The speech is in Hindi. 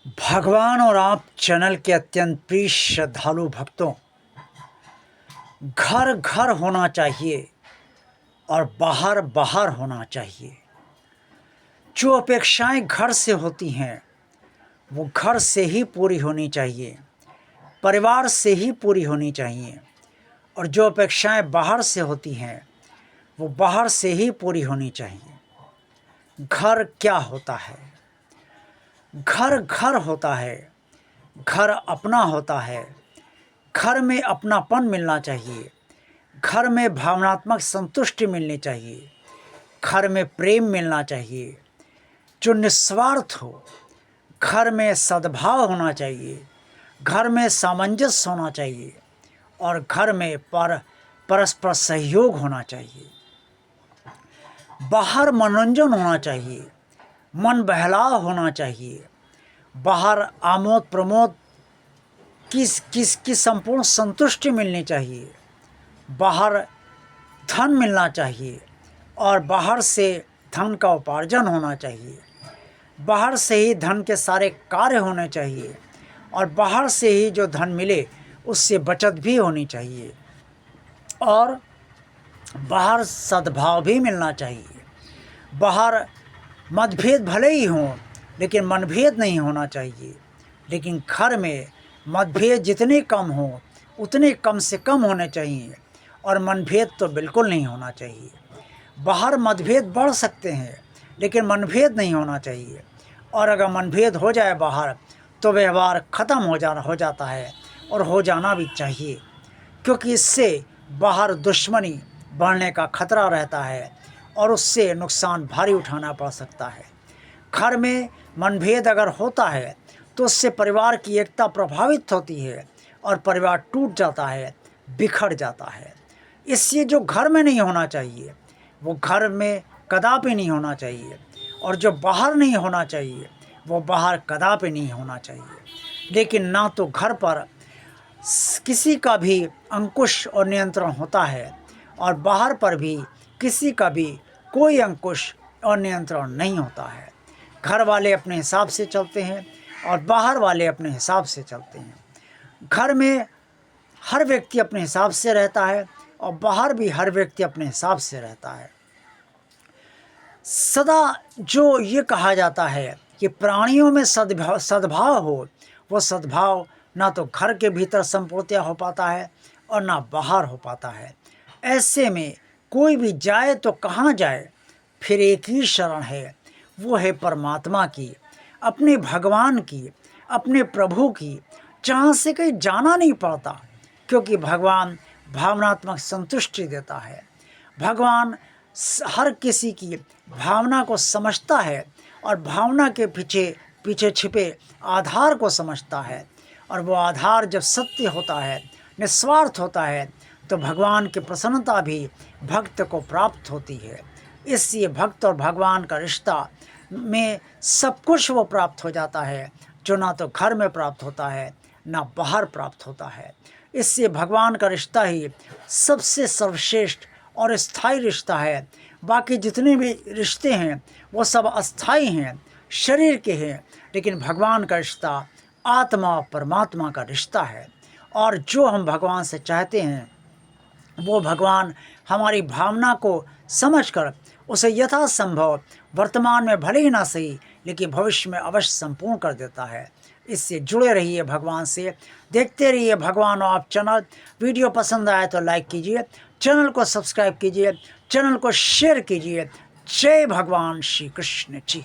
भगवान और आप चैनल के अत्यंत प्रिय श्रद्धालु भक्तों, घर घर होना चाहिए और बाहर बाहर होना चाहिए। जो अपेक्षाएं घर से होती हैं वो घर से ही पूरी होनी चाहिए, परिवार से ही पूरी होनी चाहिए। और जो अपेक्षाएं बाहर से होती हैं वो बाहर से ही पूरी होनी चाहिए। घर क्या होता है? घर घर होता है, घर अपना होता है। घर में अपनापन मिलना चाहिए, घर में भावनात्मक संतुष्टि मिलनी चाहिए, घर में प्रेम मिलना चाहिए जो निस्वार्थ हो। घर में सद्भाव होना चाहिए, घर में सामंजस्य होना चाहिए और घर में परस्पर सहयोग होना चाहिए। बाहर मनोरंजन होना चाहिए, मन बहलाव होना चाहिए। बाहर आमोद प्रमोद की संपूर्ण संतुष्टि मिलनी चाहिए। बाहर धन मिलना चाहिए और बाहर से धन का उपार्जन होना चाहिए। बाहर से ही धन के सारे कार्य होने चाहिए और बाहर से ही जो धन मिले उससे बचत भी होनी चाहिए और बाहर सद्भाव भी मिलना चाहिए। बाहर मतभेद भले ही हों लेकिन मनभेद नहीं होना चाहिए। लेकिन घर में मतभेद जितने कम हों उतने कम से कम होने चाहिए और मनभेद तो बिल्कुल नहीं होना चाहिए। बाहर मतभेद बढ़ सकते हैं लेकिन मनभेद नहीं होना चाहिए। और अगर मनभेद हो जाए बाहर तो व्यवहार ख़त्म हो जाता है और हो जाना भी चाहिए, क्योंकि इससे बाहर दुश्मनी बढ़ने का खतरा रहता है और उससे नुकसान भारी उठाना पड़ सकता है। घर में मनभेद अगर होता है तो उससे परिवार की एकता प्रभावित होती है और परिवार टूट जाता है, बिखर जाता है। इसलिए जो घर में नहीं होना चाहिए वो घर में कदापि नहीं होना चाहिए और जो बाहर नहीं होना चाहिए वो बाहर कदापि नहीं होना चाहिए। लेकिन ना तो घर पर किसी का भी अंकुश और नियंत्रण होता है और बाहर पर भी किसी का भी कोई अंकुश और नियंत्रण नहीं होता है। घर वाले अपने हिसाब से चलते हैं और बाहर वाले अपने हिसाब से चलते हैं। घर में हर व्यक्ति अपने हिसाब से रहता है और बाहर भी हर व्यक्ति अपने हिसाब से रहता है। सदा जो ये कहा जाता है कि प्राणियों में सद्भाव हो, वो सद्भाव ना तो घर के भीतर संपूर्णतया हो पाता है और ना बाहर हो पाता है। ऐसे में कोई भी जाए तो कहाँ जाए, फिर एक ही शरण है, वो है परमात्मा की, अपने भगवान की, अपने प्रभु की, जहाँ से कहीं जाना नहीं पड़ता, क्योंकि भगवान भावनात्मक संतुष्टि देता है। भगवान हर किसी की भावना को समझता है और भावना के पीछे छिपे आधार को समझता है। और वो आधार जब सत्य होता है, निस्वार्थ होता है, तो भगवान की प्रसन्नता भी भक्त को प्राप्त होती है। इसलिए भक्त और भगवान का रिश्ता में सब कुछ वो प्राप्त हो जाता है जो ना तो घर में प्राप्त होता है ना बाहर प्राप्त होता है। इससे भगवान का रिश्ता ही सबसे सर्वश्रेष्ठ और स्थायी रिश्ता है। बाकी जितने भी रिश्ते हैं वो सब अस्थाई हैं, शरीर के हैं, लेकिन भगवान का रिश्ता आत्मा और परमात्मा का रिश्ता है। और जो हम भगवान से चाहते हैं वो भगवान हमारी भावना को समझकर उसे यथासंभव वर्तमान में भले ही ना सही लेकिन भविष्य में अवश्य संपूर्ण कर देता है। इससे जुड़े रहिए भगवान से, देखते रहिए भगवान और आप चैनल। वीडियो पसंद आए तो लाइक कीजिए, चैनल को सब्सक्राइब कीजिए, चैनल को शेयर कीजिए। जय भगवान श्री कृष्ण जी।